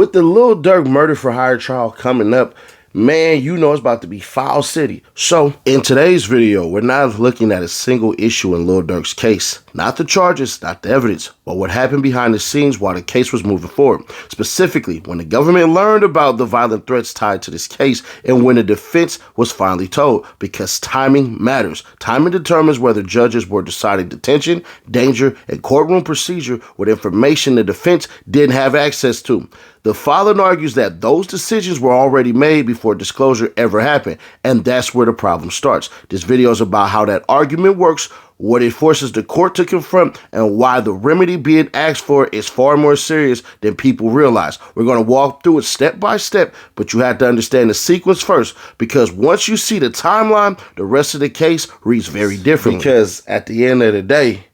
with the Lil Durk murder for hire trial coming up, man, you know it's about to be foul city. So in today's video, we're not looking at a single issue in Lil Durk's case. Not the charges, not the evidence, but what happened behind the scenes while the case was moving forward. Specifically, when the government learned about the violent threats tied to this case and when the defense was finally told, because timing matters. Timing determines whether judges were deciding detention, danger, and courtroom procedure with information the defense didn't have access to. The filer argues that those decisions were already made before disclosure ever happened, and that's where the problem starts. This video is about how that argument works, what it forces the court to confront, and why the remedy being asked for is far more serious than people realize. We're going to walk through it step by step, but you have to understand the sequence first, because once you see the timeline, the rest of the case reads very different. Because at the end of the day,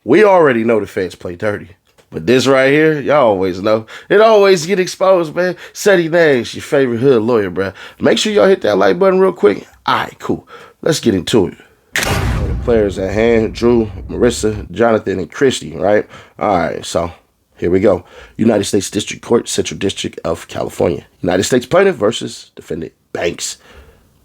we already know the feds play dirty. But this right here, y'all always know. It always get exposed, man. Seti Names, your favorite hood lawyer, bro. Make sure y'all hit that like button real quick. All right, cool. Let's get into it. The players at hand, Drew, Marissa, Jonathan, and Christy, right? All right, so here we go. United States District Court, Central District of California. United States plaintiff versus defendant Banks.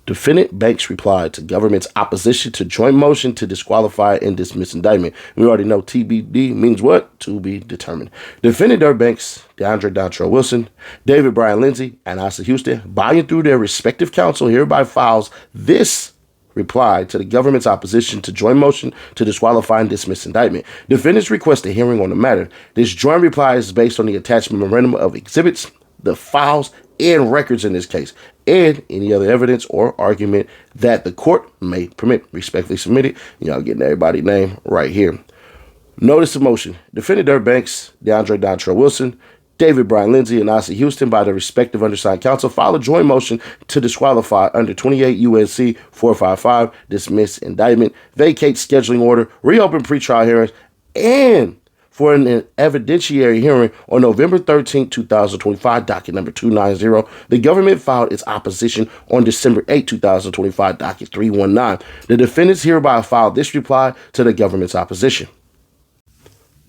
Defendant Banks replied to government's opposition to joint motion to disqualify and dismiss indictment. We already know TBD means what? To be determined. Defendant Durk Banks, DeAndre Dontrell Wilson, David Brian Lindsay, and Asa Houston, by and through their respective counsel, hereby files this reply to the government's opposition to joint motion to disqualify and dismiss indictment. Defendants request a hearing on the matter. This joint reply is based on the attached memorandum of exhibits, the files, and records in this case, and any other evidence or argument that the court may permit. Respectfully submitted. Y'all getting everybody's name right here. Notice of motion. Defendant Durk Banks, DeAndre Dontrell Wilson, David Brian Lindsay, and Asa Houston, by the respective undersigned counsel, file a joint motion to disqualify under 28 U.S.C. 455, dismiss indictment, vacate scheduling order, reopen pretrial hearings, and for an evidentiary hearing on November 13, 2025, docket number 290. The government filed its opposition on December 8, 2025, docket 319. The defendants hereby filed this reply to the government's opposition.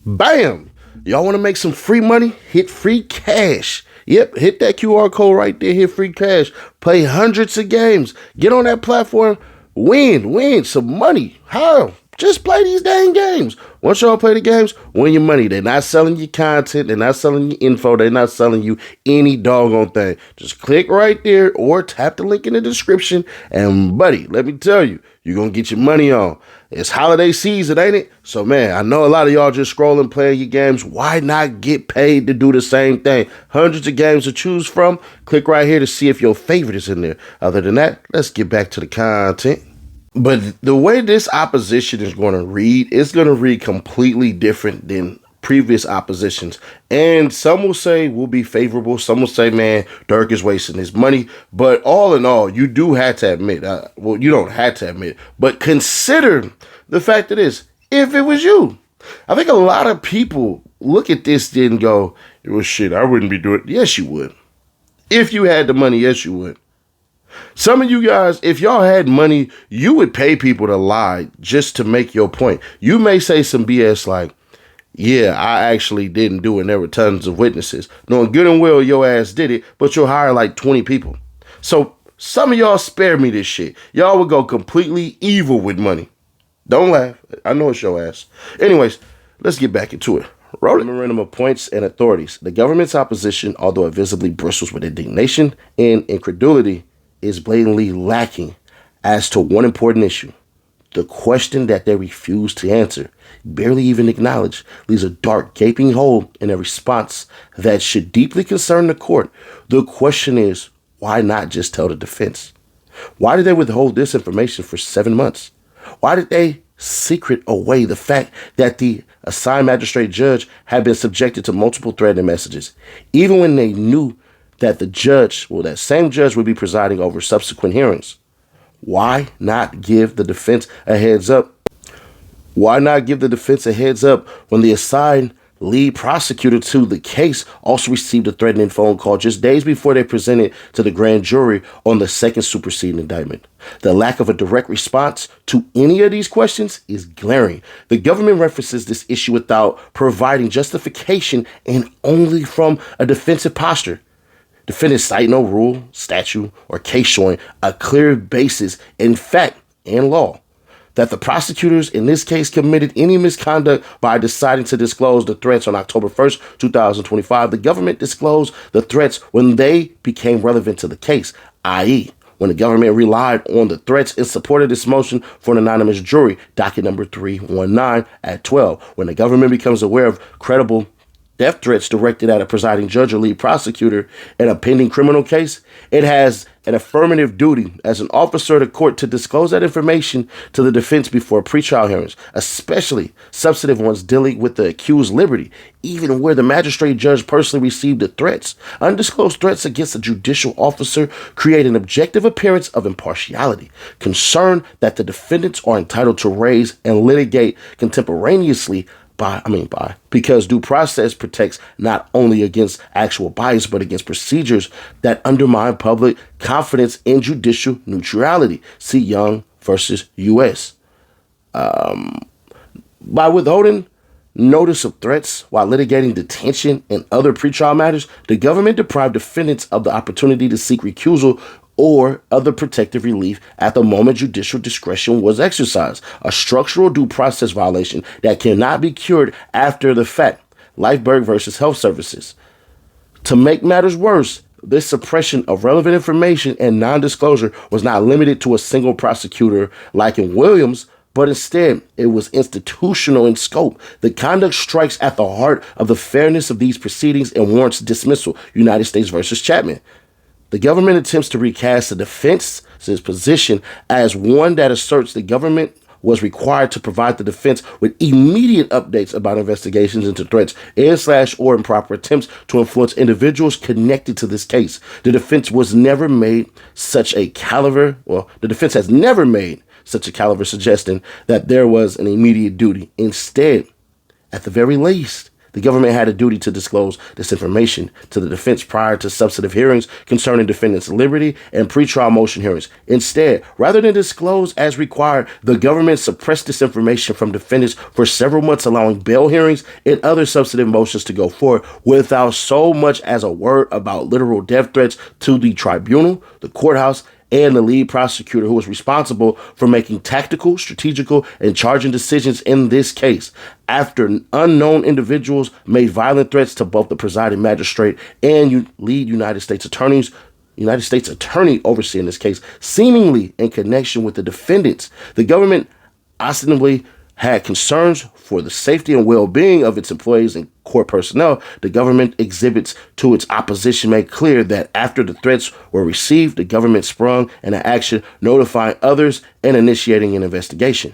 Bam! Y'all want to make some free money? Hit free cash. Yep, hit that QR code right there. Hit free cash. Play hundreds of games. Get on that platform. Win some money. How? Just play these dang games. Once y'all play the games, win your money. They're not selling you content. They're not selling you info. They're not selling you any doggone thing. Just click right there or tap the link in the description. And buddy, let me tell you, you're going to get your money on. It's holiday season, ain't it? So, man, I know a lot of y'all just scrolling, playing your games. Why not get paid to do the same thing? Hundreds of games to choose from. Click right here to see if your favorite is in there. Other than that, let's get back to the content. But the way this opposition is going to read, it's going to read completely different than previous oppositions. And some will say will be favorable. Some will say, man, Durk is wasting his money. But all in all, you do have to admit, well, you don't have to admit, but consider the fact that is, if it was you, I think a lot of people look at this and go, it was shit, I wouldn't be doing it. Yes, you would. If you had the money, yes, you would. Some of you guys, if y'all had money, you would pay people to lie just to make your point. You may say some BS like, yeah, I actually didn't do it, and there were tons of witnesses. Knowing good and well your ass did it, but you'll hire like 20 people. So some of y'all spare me this shit. Y'all would go completely evil with money. Don't laugh. I know it's your ass. Anyways, let's get back into it. Wrote a memorandum of points and authorities. The government's opposition, although it visibly bristles with indignation and incredulity, is blatantly lacking as to one important issue. The question that they refuse to answer, barely even acknowledge, leaves a dark, gaping hole in a response that should deeply concern the court. The question is, why not just tell the defense? Why did they withhold this information for 7 months? Why did they secret away the fact that the assigned magistrate judge had been subjected to multiple threatening messages, even when they knew that the judge, well, that same judge would be presiding over subsequent hearings? Why not give the defense a heads up? Why not give the defense a heads up when the assigned lead prosecutor to the case also received a threatening phone call just days before they presented to the grand jury on the second superseding indictment. The lack of a direct response to any of these questions is glaring. The government references this issue without providing justification and only from a defensive posture. Defendants cite no rule, statute, or case showing a clear basis in fact and law that the prosecutors in this case committed any misconduct by deciding to disclose the threats on October 1st, 2025. The government disclosed the threats when they became relevant to the case, i.e., when the government relied on the threats in support of this motion for an anonymous jury, docket number 319 at 12. When the government becomes aware of credible death threats directed at a presiding judge or lead prosecutor in a pending criminal case, it has an affirmative duty as an officer of the court to disclose that information to the defense before pretrial hearings, especially substantive ones dealing with the accused's liberty, even where the magistrate judge personally received the threats. Undisclosed threats against a judicial officer create an objective appearance of impartiality, concern that the defendants are entitled to raise and litigate contemporaneously because due process protects not only against actual bias, but against procedures that undermine public confidence in judicial neutrality. See Young versus U.S. By withholding notice of threats while litigating detention and other pretrial matters, the government deprived defendants of the opportunity to seek recusal or other protective relief at the moment judicial discretion was exercised, a structural due process violation that cannot be cured after the fact. Lifeberg versus Health Services. To make matters worse, this suppression of relevant information and non-disclosure was not limited to a single prosecutor like in Williams, but instead it was institutional in scope. The conduct strikes at the heart of the fairness of these proceedings and warrants dismissal. United States versus Chapman. The government attempts to recast the defense's position as one that asserts the government was required to provide the defense with immediate updates about investigations into threats and/or improper attempts to influence individuals connected to this case. The defense has never made such a caliber suggesting that there was an immediate duty. Instead, at the very least, the government had a duty to disclose this information to the defense prior to substantive hearings concerning defendants' liberty and pretrial motion hearings. Instead, rather than disclose as required, the government suppressed this information from defendants for several months, allowing bail hearings and other substantive motions to go forward without so much as a word about literal death threats to the tribunal, the courthouse, and the lead prosecutor who was responsible for making tactical, strategical, and charging decisions in this case. After unknown individuals made violent threats to both the presiding magistrate and lead United States attorney overseeing this case, seemingly in connection with the defendants, the government ostensibly had concerns for the safety and well-being of its employees and court personnel. The government exhibits to its opposition made clear that after the threats were received, the government sprung into action, notifying others and initiating an investigation.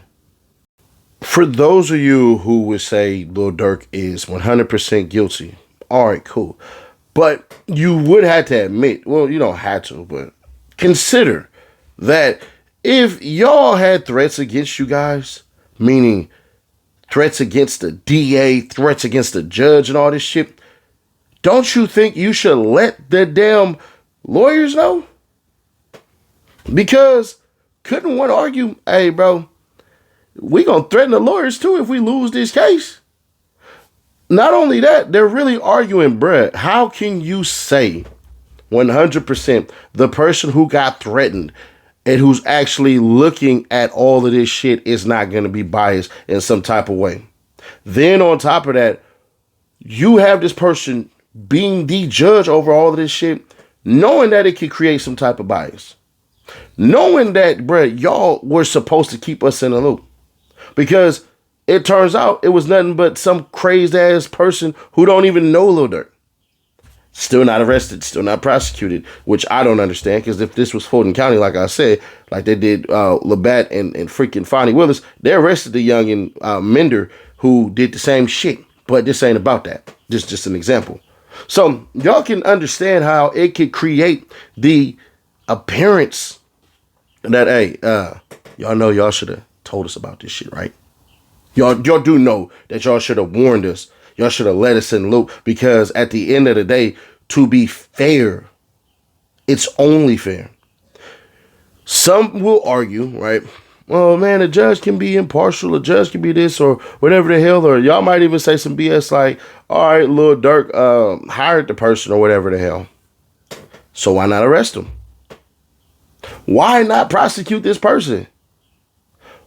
For those of you who would say Lil Durk is 100% guilty, all right, cool. But you would have to admit, well, you don't have to, but consider that if y'all had threats against you guys, meaning threats against the DA, threats against the judge and all this shit, don't you think you should let the damn lawyers know? Because couldn't one argue, hey, bro, we gonna threaten the lawyers too if we lose this case? Not only that, they're really arguing, bruh, how can you say 100% the person who got threatened and who's actually looking at all of this shit is not going to be biased in some type of way? Then on top of that, you have this person being the judge over all of this shit, knowing that it could create some type of bias. Knowing that, bruh, y'all were supposed to keep us in the loop. Because it turns out it was nothing but some crazed ass person who don't even know Lil Durk. Still not arrested, still not prosecuted, which I don't understand, because if this was Fulton County, like I said, like they did Labatt and freaking Fonnie Willis, they arrested the young and Mender who did the same shit. But this ain't about that. Just an example. So y'all can understand how it could create the appearance that, hey, y'all know y'all should have told us about this shit, right? Y'all do know that y'all should have warned us Y'all should have let us in the loop, because at the end of the day, to be fair, it's only fair. Some will argue, right? Well, man, a judge can be impartial. A judge can be this or whatever the hell. Or y'all might even say some BS like, all right, Lil Durk hired the person or whatever the hell. So why not arrest him? Why not prosecute this person?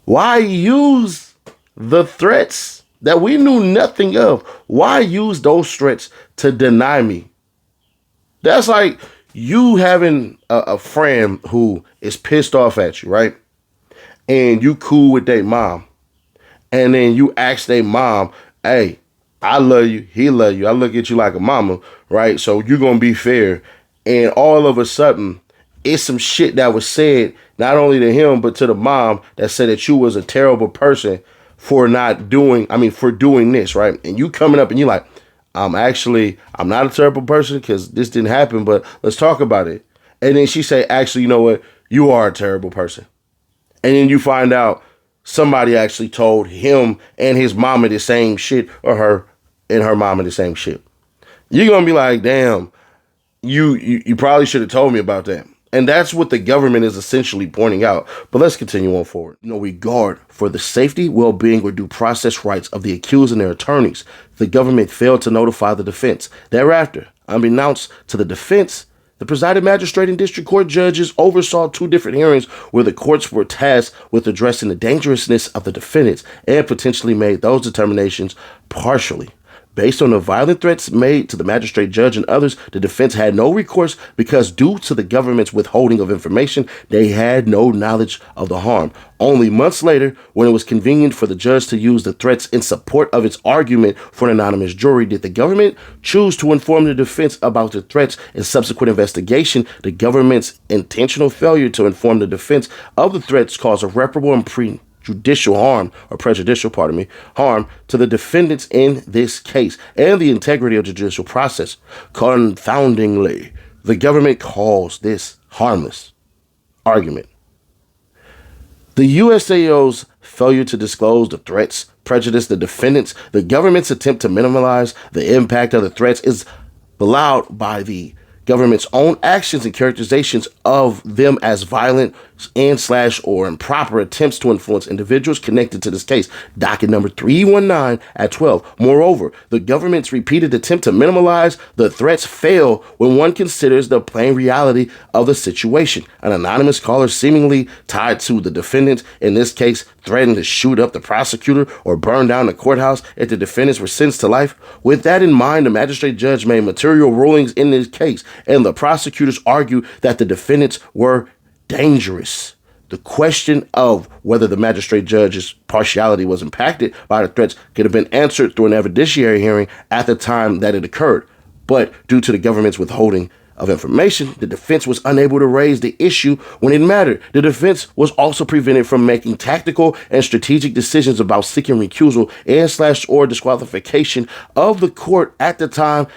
Why use the threats that we knew nothing of? Why use those threats to deny me? That's like you having a friend who is pissed off at you, right? And you cool with their mom. And then you ask their mom, hey, I love you. He love you. I look at you like a mama, right? So you're going to be fair. And all of a sudden, it's some shit that was said, not only to him, but to the mom, that said that you was a terrible person for for doing this, right? And you coming up and you like, I'm not a terrible person because this didn't happen, but let's talk about it. And then she say, actually, you know what? You are a terrible person. And then you find out somebody actually told him and his mama the same shit, or her and her mama the same shit. You're going to be like, damn, you probably should have told me about that. And that's what the government is essentially pointing out. But let's continue on forward. No regard for the safety, well-being, or due process rights of the accused and their attorneys, the government failed to notify the defense. Thereafter, unbeknownst to the defense, the presiding magistrate and district court judges oversaw 2 different hearings where the courts were tasked with addressing the dangerousness of the defendants and potentially made those determinations partially. Based on the violent threats made to the magistrate judge and others, the defense had no recourse because due to the government's withholding of information, they had no knowledge of the harm. Only months later, when it was convenient for the judge to use the threats in support of its argument for an anonymous jury, did the government choose to inform the defense about the threats in subsequent investigation. The government's intentional failure to inform the defense of the threats caused irreparable and prejudicial harm to the defendants in this case and the integrity of the judicial process. Confoundingly, the government calls this harmless argument. The USAO's failure to disclose the threats prejudiced the defendants. The government's attempt to minimize the impact of the threats is belied by the government's own actions and characterizations of them as violent or improper attempts to influence individuals connected to this case. Docket number 319 at 12. Moreover, the government's repeated attempt to minimize the threats fail when one considers the plain reality of the situation. An anonymous caller seemingly tied to the defendants, in this case, threatened to shoot up the prosecutor or burn down the courthouse if the defendants were sentenced to life. With that in mind, the magistrate judge made material rulings in this case, and the prosecutors argued that the defendants were dangerous. The question of whether the magistrate judge's partiality was impacted by the threats could have been answered through an evidentiary hearing at the time that it occurred. But due to the government's withholding of information, the defense was unable to raise the issue when it mattered. The defense was also prevented from making tactical and strategic decisions about seeking recusal or disqualification of the court at the time,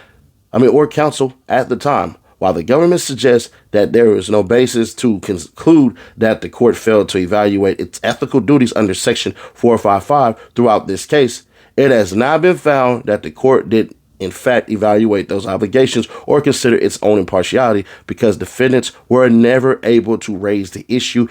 or counsel at the time. While the government suggests that there is no basis to conclude that the court failed to evaluate its ethical duties under Section 455 throughout this case, it has not been found that the court did in fact evaluate those obligations or consider its own impartiality, because defendants were never able to raise the issue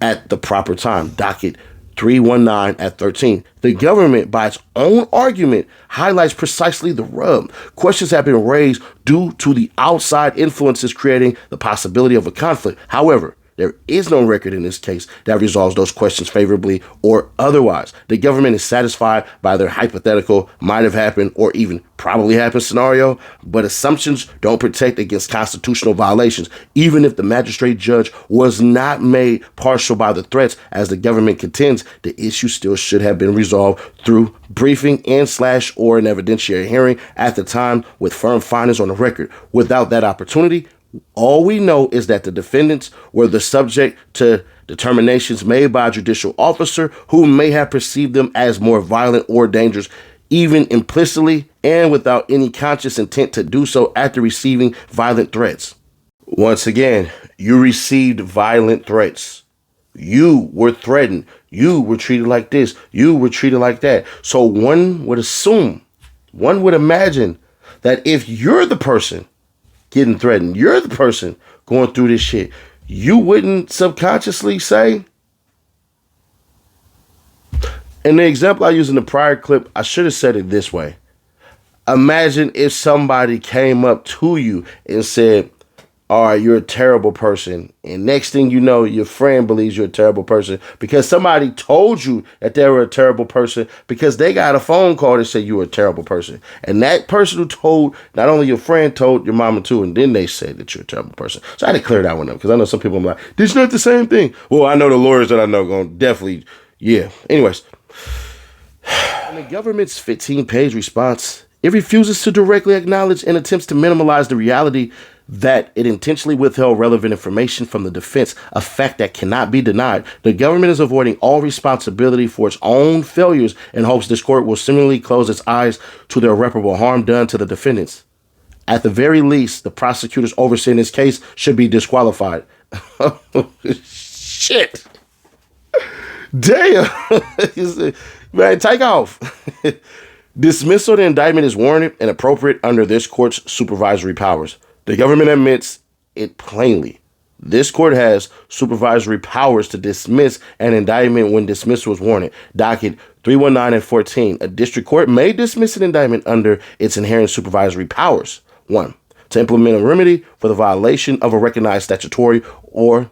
at the proper time. Docket 319 at 13. The government, by its own argument, highlights precisely the rub. Questions have been raised due to the outside influences creating the possibility of a conflict. However, there is no record in this case that resolves those questions favorably or otherwise. The government is satisfied by their hypothetical might have happened or even probably happened scenario, but assumptions don't protect against constitutional violations. Even if the magistrate judge was not made partial by the threats, as the government contends, the issue still should have been resolved through briefing or an evidentiary hearing at the time with firm findings on the record. Without that opportunity, all we know is that the defendants were the subject to determinations made by a judicial officer who may have perceived them as more violent or dangerous, even implicitly and without any conscious intent to do so after receiving violent threats. Once again, you received violent threats. You were threatened. You were treated like this. You were treated like that. So one would assume one would imagine that if you're the person getting threatened, you're the person going through this shit, you wouldn't subconsciously say. In the example I used in the prior clip, I should have said it this way. Imagine if somebody came up to you and said, all right, you're a terrible person. And next thing you know, your friend believes you're a terrible person because somebody told you that they were a terrible person because they got a phone call that said you were a terrible person. And that person who told, not only your friend, told your mama too, and then they said that you're a terrible person. So I had to clear that one up because I know some people are like, this is not the same thing. Well, I know the lawyers that I know going to definitely, yeah. Anyways, in the government's 15-page response, it refuses to directly acknowledge and attempts to minimize the reality that it intentionally withheld relevant information from the defense, a fact that cannot be denied. The government is avoiding all responsibility for its own failures in hopes this court will similarly close its eyes to the irreparable harm done to the defendants. At the very least, the prosecutors overseeing this case should be disqualified. Shit. Damn. Man, take off. Dismissal of the indictment is warranted and appropriate under this court's supervisory powers. The government admits it plainly. This court has supervisory powers to dismiss an indictment when dismissal is warranted. Docket 319 and 14. A district court may dismiss an indictment under its inherent supervisory powers. 1. To implement a remedy for the violation of a recognized statutory or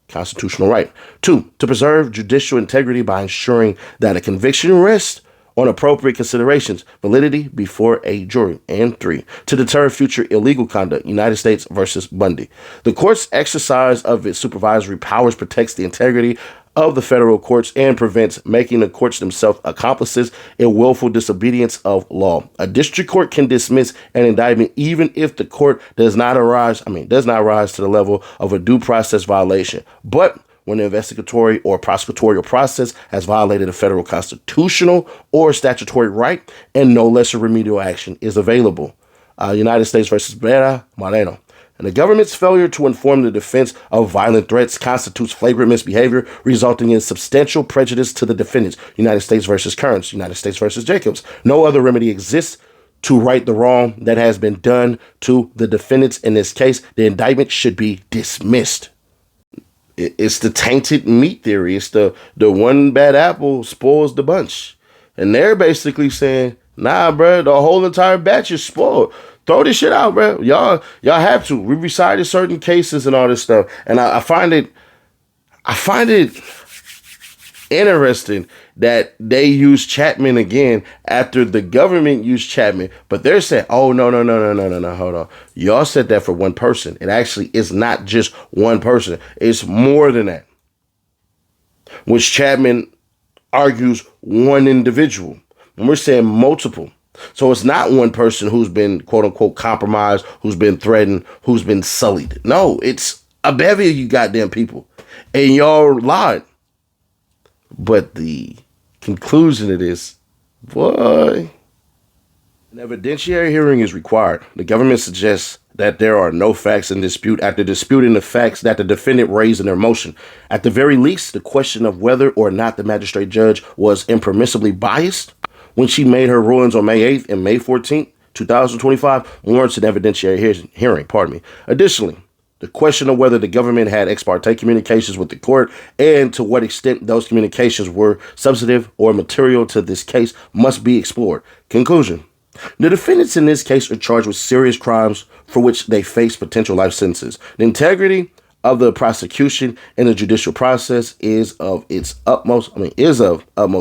constitutional right. 2. To preserve judicial integrity by ensuring that a conviction rests on appropriate considerations, validity before a jury. And 3, to deter future illegal conduct, United States versus Bundy. The court's exercise of its supervisory powers protects the integrity of the federal courts and prevents making the courts themselves accomplices in willful disobedience of law. A district court can dismiss an indictment even if the court does not rise to the level of a due process violation. But when the investigatory or prosecutorial process has violated a federal constitutional or statutory right and no lesser remedial action is available. United States versus Vera Moreno. And the government's failure to inform the defense of violent threats constitutes flagrant misbehavior, resulting in substantial prejudice to the defendants. United States versus Kearns. United States versus Jacobs. No other remedy exists to right the wrong that has been done to the defendants in this case. The indictment should be dismissed. It's the tainted meat theory. It's the one bad apple spoils the bunch. And they're basically saying, nah, bro, the whole entire batch is spoiled. Throw this shit out, bro. Y'all have to. We recited certain cases and all this stuff. And I find it interesting that they use Chapman again after the government used Chapman, but they're saying, oh, no, hold on. Y'all said that for one person. It actually is not just one person. It's more than that. Which Chapman argues one individual. And we're saying multiple. So it's not one person who's been, quote unquote, compromised, who's been threatened, who's been sullied. No, it's a bevy of you goddamn people. And y'all lied. But the conclusion of this, boy, an evidentiary hearing is required. The government suggests that there are no facts in dispute after disputing the facts that the defendant raised in their motion. At the very least, the question of whether or not the magistrate judge was impermissibly biased when she made her rulings on May 8th and May 14th, 2025, warrants an evidentiary hearing. Additionally, the question of whether the government had ex parte communications with the court and to what extent those communications were substantive or material to this case must be explored. Conclusion. The defendants in this case are charged with serious crimes for which they face potential life sentences. The integrity of the prosecution and the judicial process is of utmost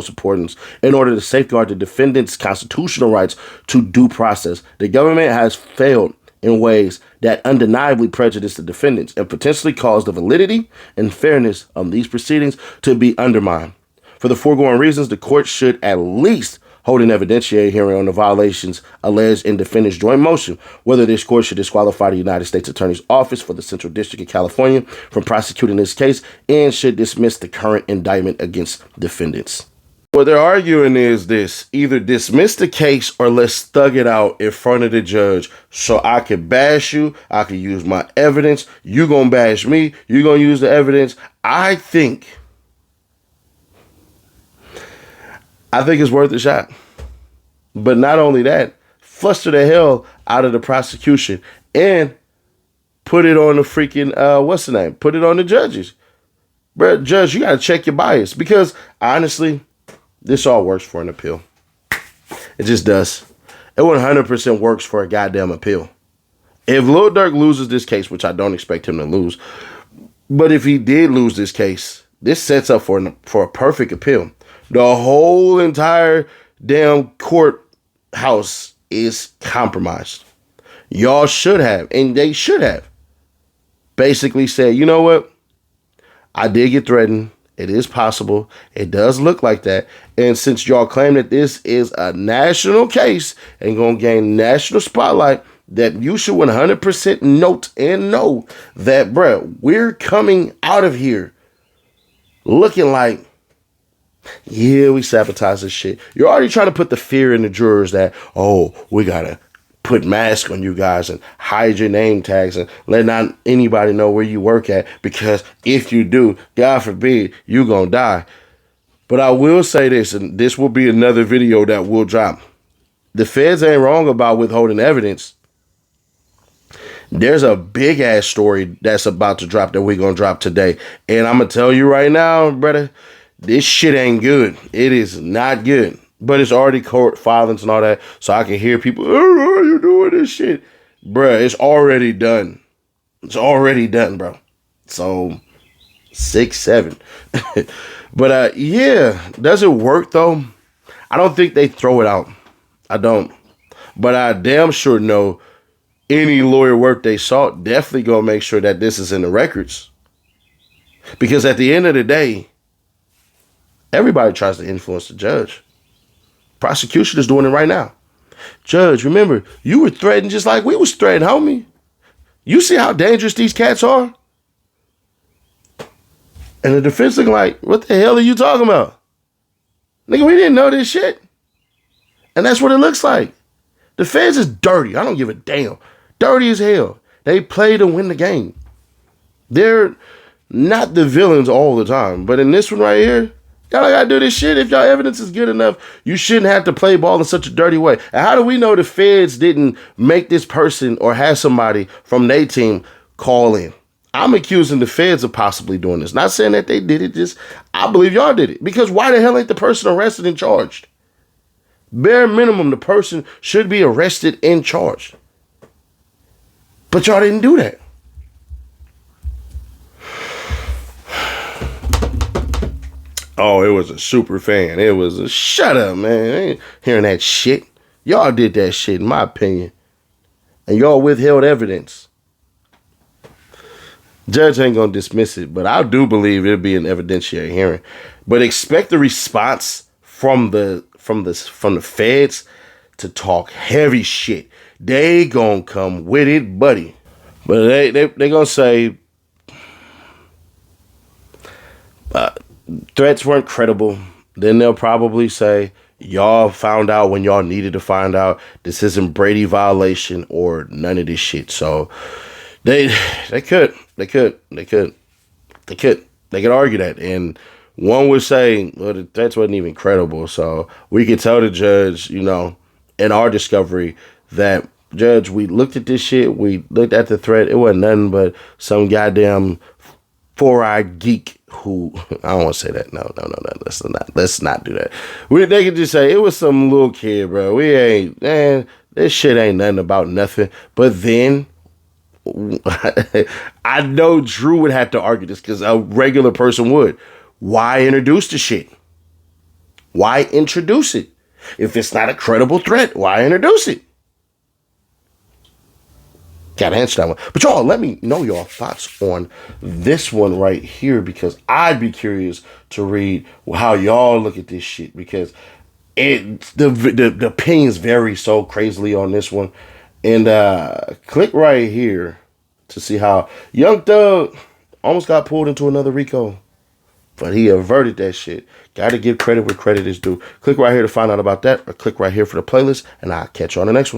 importance in order to safeguard the defendant's constitutional rights to due process. The government has failed in ways that undeniably prejudice the defendants and potentially cause the validity and fairness of these proceedings to be undermined. For the foregoing reasons, the court should at least hold an evidentiary hearing on the violations alleged in defendant's joint motion, whether this court should disqualify the United States Attorney's Office for the Central District of California from prosecuting this case and should dismiss the current indictment against defendants. What they're arguing is this: either dismiss the case or let's thug it out in front of the judge so I can bash you, I can use my evidence, you gonna bash me, you gonna use the evidence. I think it's worth a shot. But not only that, fluster the hell out of the prosecution and put it on the freaking, what's the name? Put it on the judges. Bruh, judge, you got to check your bias because honestly, this all works for an appeal. It just does. It 100% works for a goddamn appeal. If Lil Durk loses this case, which I don't expect him to lose, but if he did lose this case, this sets up for a perfect appeal. The whole entire damn courthouse is compromised. Y'all should have, and they should have, basically said, you know what? I did get threatened. It is possible. It does look like that. And since y'all claim that this is a national case and going to gain national spotlight, that you should 100% note and know that, bruh, we're coming out of here looking like, yeah, we sabotage this shit. You're already trying to put the fear in the jurors that, oh, we got to put masks on you guys and hide your name tags and let not anybody know where you work at, because if you do, God forbid, you gonna die. But I will say this, and this will be another video that will drop. The feds ain't wrong about withholding evidence. There's a big ass story that's about to drop that we're gonna drop today. And I'm gonna tell you right now, brother, this shit ain't good. It is not good. But it's already court filings and all that. So I can hear people, oh, why are you doing this shit? Bruh, it's already done. It's already done, bro. So 6-7. But yeah, does it work though? I don't think they throw it out. I don't. But I damn sure know any lawyer worth they salt definitely gonna make sure that this is in the records. Because at the end of the day, everybody tries to influence the judge. Prosecution is doing it right now. Judge, remember, you were threatened just like we was threatened, homie. You see how dangerous these cats are? And the defense looking like, what the hell are you talking about? Nigga, we didn't know this shit. And that's what it looks like. The feds is dirty. I don't give a damn. Dirty as hell. They play to win the game. They're not the villains all the time. But in this one right here, y'all gotta do this shit. If y'all evidence is good enough, you shouldn't have to play ball in such a dirty way. And how do we know the feds didn't make this person or have somebody from their team call in? I'm accusing the feds of possibly doing this. Not saying that they did it, just I believe y'all did it. Because why the hell ain't the person arrested and charged? Bare minimum, the person should be arrested and charged. But y'all didn't do that. Oh, it was a super fan. It was a shut up, man. I ain't hearing that shit. Y'all did that shit, in my opinion. And y'all withheld evidence. Judge ain't gonna dismiss it, but I do believe it'll be an evidentiary hearing. But expect the response from the feds to talk heavy shit. They gonna come with it, buddy. But they gonna say threats weren't credible. Then they'll probably say y'all found out when y'all needed to find out. This isn't Brady violation or none of this shit. So they could argue that. And one would say, well, the threats wasn't even credible. So we could tell the judge, you know, in our discovery that, Judge, we looked at this shit. We looked at the threat. It wasn't nothing but some goddamn four-eyed geek who, I don't want to say that. No. Let's not do that. They could just say, it was some little kid, bro. This shit ain't nothing about nothing. But then, I know Drew would have to argue this because a regular person would. Why introduce the shit? Why introduce it? If it's not a credible threat, why introduce it? Gotta answer that one. But y'all, let me know your thoughts on this one right here, because I'd be curious to read how y'all look at this shit, because the opinions vary so crazily on this one. And click right here to see how Young Thug almost got pulled into another RICO, but he averted that shit. Gotta give credit where credit is due. Click right here to find out about that, or click right here for the playlist, and I'll catch you on the next one.